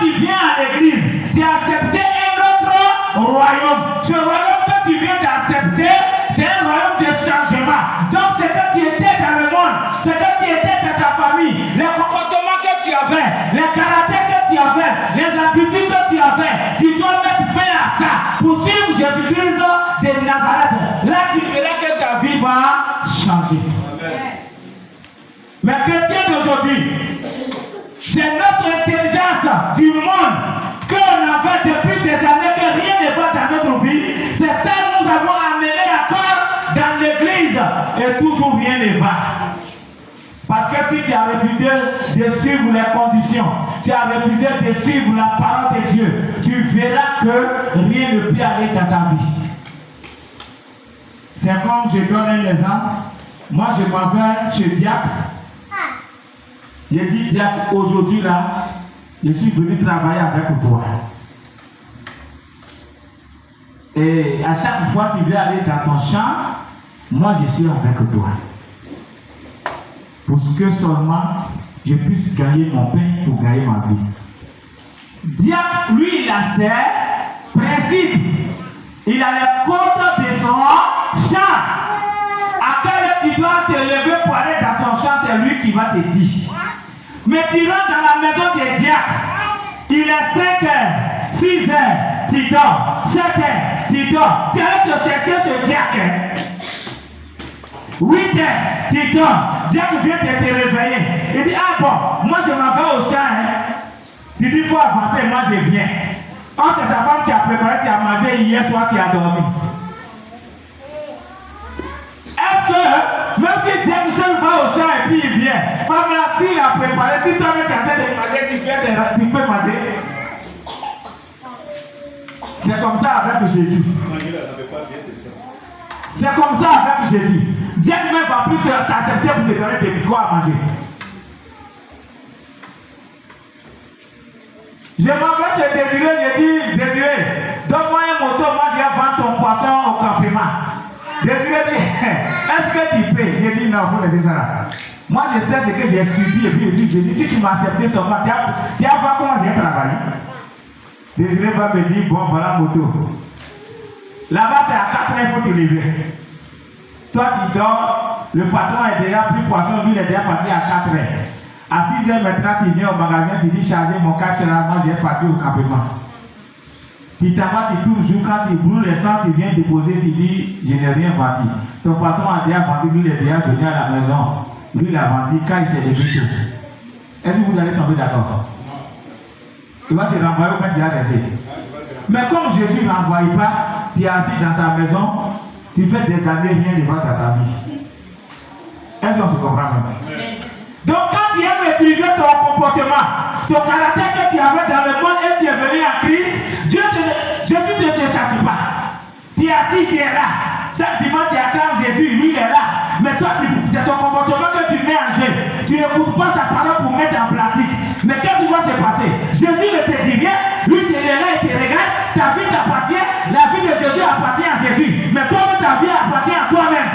tu viens à l'église, tu as accepté un autre royaume. Ce royaume que tu viens d'accepter, c'est un royaume de changement. Donc, ce que tu étais dans le monde, ce que tu étais dans ta famille, les comportements que tu avais, les caractères que tu avais, les habitudes que tu avais, tu dois mettre fin à ça pour suivre Jésus-Christ de Nazareth. Là, tu verras que ta vie va changer. Amen. Mais chrétiens d'aujourd'hui, c'est notre intelligence du monde qu'on avait depuis des années que rien ne va dans notre vie. C'est ça que nous avons amené encore dans l'église et toujours rien ne va. Parce que si tu as refusé de suivre les conditions, tu as refusé de suivre la parole de Dieu, tu verras que rien ne peut aller dans ta vie. C'est comme je donne un exemple. Moi, je m'en vais chez Diacre. J'ai dit, Diacre, aujourd'hui là, je suis venu travailler avec toi. Et à chaque fois que tu veux aller dans ton champ, moi je suis avec toi. Pour que seulement je puisse gagner mon pain pour gagner ma vie. Diacre, lui, il a ses principes. Il a les codes de son champ. À quelle heure tu dois te lever pour aller dans son champ, c'est lui qui va te dire. Mais tu rentres dans la maison des diacres. Il est 5 heures, 6 heures, tu dors. 7 heures, tu dors. Tu arrêtes de chercher ce diacre. 8 heures, tu dors. Diacre vient de te réveiller. Il dit, ah bon, moi je m'en vais au champ. Tu dis, il faut avancer, moi je viens. Oh, c'est sa femme qui a préparé, tu as mangé hier soir, tu as dormi. Est-ce que, même si Diacre va au champ et puis il vient, femme là, s'il a préparé, si toi-même tu es en train de manger, tu peux manger. C'est comme ça avec Jésus. C'est comme ça avec Jésus. Dieu même va plus t'accepter pour te donner des micros à manger. Je m'en vais chez Désiré, je dis, Désiré, donne-moi un moto, moi je vais vendre ton poisson au campement. Désiré dit, est-ce que tu payes? J'ai dit, non, vous laissez ça là. Moi je sais ce que j'ai subi et puis je dis, si tu m'as accepté seulement, tu vas voir comment j'ai travaillé. Désiré va me dire, bon voilà moto. Là-bas c'est à 4 heures, il faut te lever. Toi tu dors, le patron est déjà pris poisson, lui il est déjà parti à 4 heures. À 6 heures maintenant, tu viens au magasin, tu dis charger mon 4 heures, moi j'ai parti au campement. Tu t'en vas, tu tournes jour, quand tu brûles le sang, tu viens déposer, tu dis, je n'ai rien vendu. Ton patron a déjà vendu, lui il est déjà venu à la maison. Lui il a vendu quand il s'est levé. Est-ce que vous allez tomber d'accord? Il va te renvoyer quand tu as resté. Mais comme Jésus ne renvoie pas, tu es assis dans sa maison, tu fais des années, rien ne va dans ta vie. Est-ce qu'on se comprend maintenant? Donc quand tu as maîtrisé ton comportement, ton caractère que tu avais dans le monde et tu es venu à Christ, Jésus ne te chasse pas. Tu es assis, tu es là. Chaque dimanche tu acclames Jésus, lui il est là. Mais toi, c'est ton comportement que tu mets en jeu. Tu n'écoutes pas sa parole pour mettre en pratique. Mais qu'est-ce qui va se passer? Jésus ne te dit rien, lui il est là, il te regarde, ta vie t'appartient, la vie de Jésus appartient à Jésus. Mais toi, ta vie appartient à toi-même.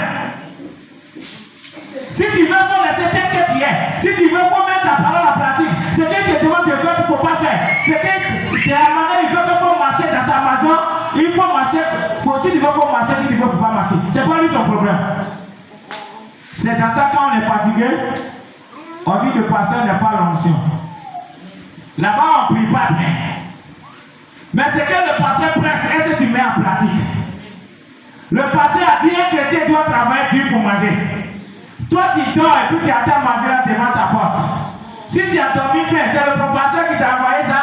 Si tu veux pas laisser tel que tu es, si tu veux pas mettre sa parole en pratique, ce qu'il te demande de faire, il ne faut pas faire. C'est à un moment donné, il veut qu'il faut marcher dans sa maison, il faut marcher. Si tu veux pas marcher, si tu veux pas marcher. C'est pas lui son problème. C'est dans ça quand on est fatigué, on dit le pasteur n'est pas l'onction. Là-bas, on ne prie pas bien. Mais c'est que le pasteur prêche, est-ce que tu mets en pratique? Le pasteur a dit un chrétien doit travailler dur pour manger. Toi qui dors et puis tu attends manger là devant ta porte. Si tu as dormi faim, c'est le pasteur qui t'a envoyé ça.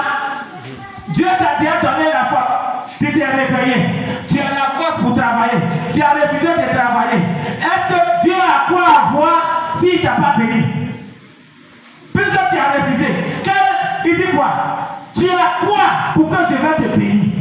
Dieu t'a déjà donné la force. Tu t'es réveillé. Tu as la force pour travailler. Tu as refusé de travailler. Est-ce que Dieu a quoi avoir s'il ne t'a pas béni? Puisque tu as refusé, il dit quoi? Tu as quoi pour que je vais te bénir?